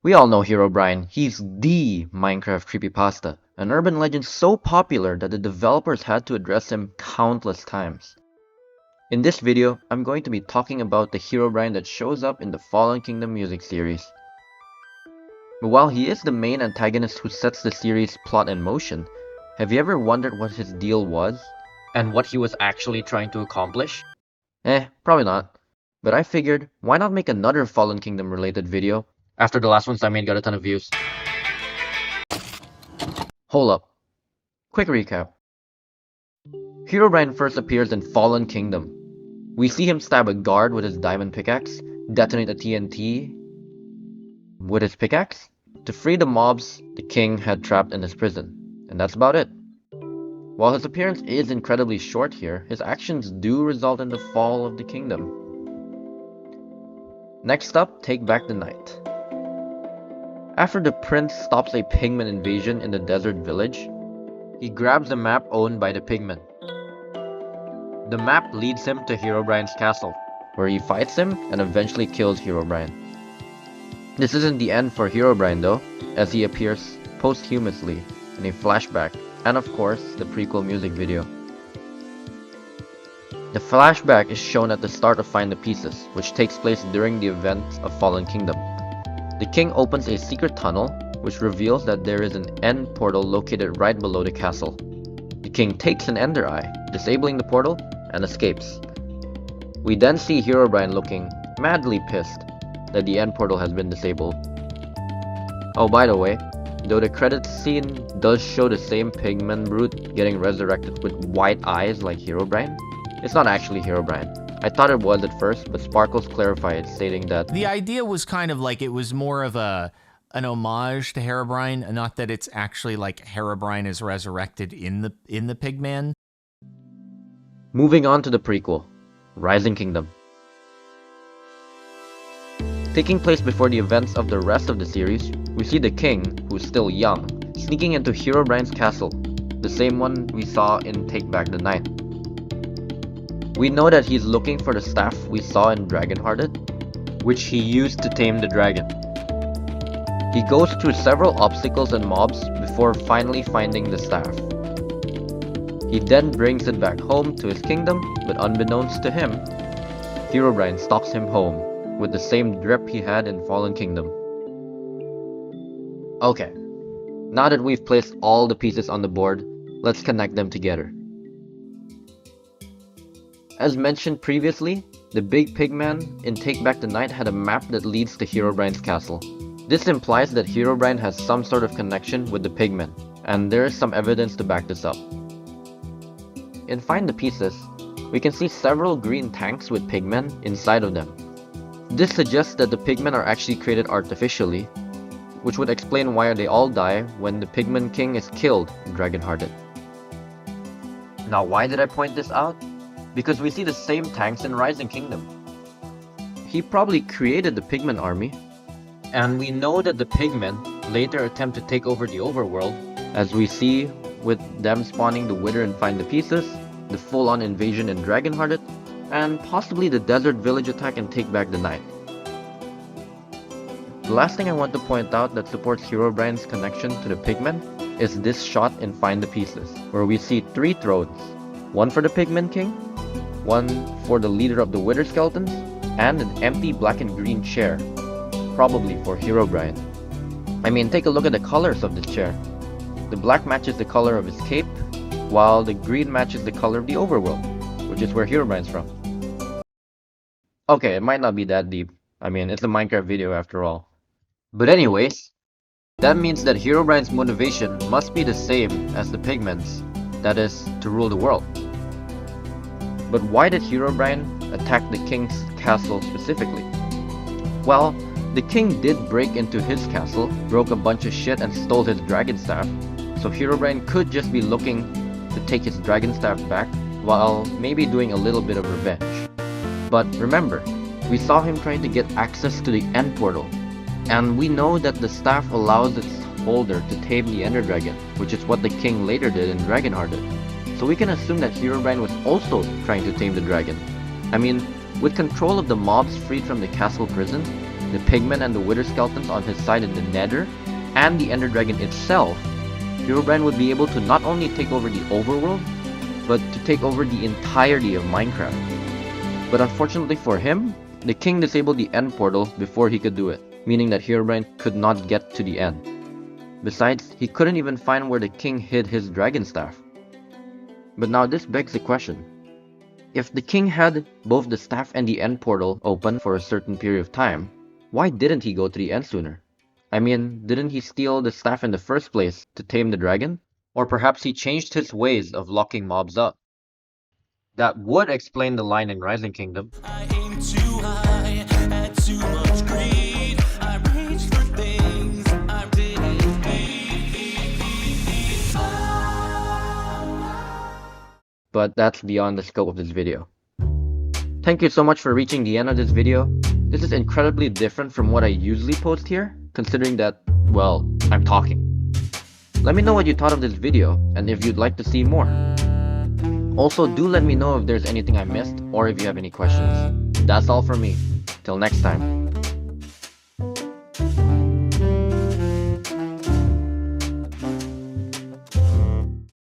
We all know Herobrine. He's the Minecraft creepypasta, an urban legend so popular that the developers had to address him countless times. In this video, I'm going to be talking about the Herobrine that shows up in the Fallen Kingdom music series. But while he is the main antagonist who sets the series' plot in motion, have you ever wondered what his deal was? And what he was actually trying to accomplish? Probably not. But I figured, why not make another Fallen Kingdom related video after the last ones I made got a ton of views? Hold up. Quick recap. Herobrine first appears in Fallen Kingdom. We see him stab a guard with his diamond pickaxe, detonate a TNT with his pickaxe, to free the mobs the king had trapped in his prison. And that's about it. While his appearance is incredibly short here, his actions do result in the fall of the kingdom. Next up, take back the night. After the prince stops a pigmen invasion in the desert village, he grabs a map owned by the pigmen. The map leads him to Herobrine's castle, where he fights him and eventually kills Herobrine. This isn't the end for Herobrine though, as he appears posthumously in a flashback, and of course, the prequel music video. The flashback is shown at the start of Find the Pieces, which takes place during the events of Fallen Kingdom. The king opens a secret tunnel, which reveals that there is an end portal located right below the castle. The king takes an ender eye, disabling the portal, and escapes. We then see Herobrine looking madly pissed that the end portal has been disabled. Oh, by the way, though the credits scene does show the same pigmen brute getting resurrected with white eyes like Herobrine, it's not actually Herobrine. I thought it was at first, but Sparklez clarified, stating that the idea was kind of like it was more of an homage to Herobrine, not that it's actually like Herobrine is resurrected in the pigman. Moving on to the prequel, Rising Kingdom. Taking place before the events of the rest of the series, we see the king, who's still young, sneaking into Herobrine's castle, the same one we saw in Take Back the Night. We know that he's looking for the staff we saw in Dragonhearted, which he used to tame the dragon. He goes through several obstacles and mobs before finally finding the staff. He then brings it back home to his kingdom, but unbeknownst to him, Herobrine stalks him home with the same drip he had in Fallen Kingdom. Okay, now that we've placed all the pieces on the board, let's connect them together. As mentioned previously, the big pigman in Take Back the Night had a map that leads to Herobrine's castle. This implies that Herobrine has some sort of connection with the pigmen, and there is some evidence to back this up. In Find the Pieces, we can see several green tanks with pigmen inside of them. This suggests that the pigmen are actually created artificially, which would explain why they all die when the pigmen king is killed in Dragonhearted. Now, why did I point this out? Because we see the same tanks in Rising Kingdom. He probably created the pigmen army, and we know that the pigmen later attempt to take over the overworld, as we see with them spawning the Wither and Find the Pieces, the full-on invasion in Dragonhearted, and possibly the desert village attack and Take Back the Night. The last thing I want to point out that supports Herobrine's connection to the pigmen is this shot in Find the Pieces, where we see 3 thrones, one for the pigmen king, one for the leader of the Wither skeletons, and an empty black and green chair, probably for Herobrine. I mean, take a look at the colors of this chair. The black matches the color of his cape, while the green matches the color of the overworld, which is where Herobrine's from. Okay, it might not be that deep. I mean, it's a Minecraft video after all. But anyways, that means that Herobrine's motivation must be the same as the pigmen's, that is, to rule the world. But why did Herobrine attack the king's castle specifically? Well, the king did break into his castle, broke a bunch of shit and stole his dragon staff, so Herobrine could just be looking to take his dragon staff back, while maybe doing a little bit of revenge. But remember, we saw him trying to get access to the end portal, and we know that the staff allows its holder to tame the ender dragon, which is what the king later did in Dragonhearted. So we can assume that Herobrine was also trying to tame the dragon. I mean, with control of the mobs freed from the castle prison, the pigmen and the wither skeletons on his side in the nether, and the ender dragon itself, Herobrine would be able to not only take over the overworld, but to take over the entirety of Minecraft. But unfortunately for him, the king disabled the end portal before he could do it, meaning that Herobrine could not get to the end. Besides, he couldn't even find where the king hid his dragon staff. But now this begs the question. If the king had both the staff and the end portal open for a certain period of time, why didn't he go to the end sooner? I mean, didn't he steal the staff in the first place to tame the dragon? Or perhaps he changed his ways of locking mobs up. That would explain the line in Rising Kingdom. I aim too high, had too much greed. I reached for things I didn't need. But that's beyond the scope of this video. Thank you so much for reaching the end of this video. This is incredibly different from what I usually post here, considering that, well, I'm talking. Let me know what you thought of this video, and if you'd like to see more. Also, do let me know if there's anything I missed, or if you have any questions. That's all from me. Till next time.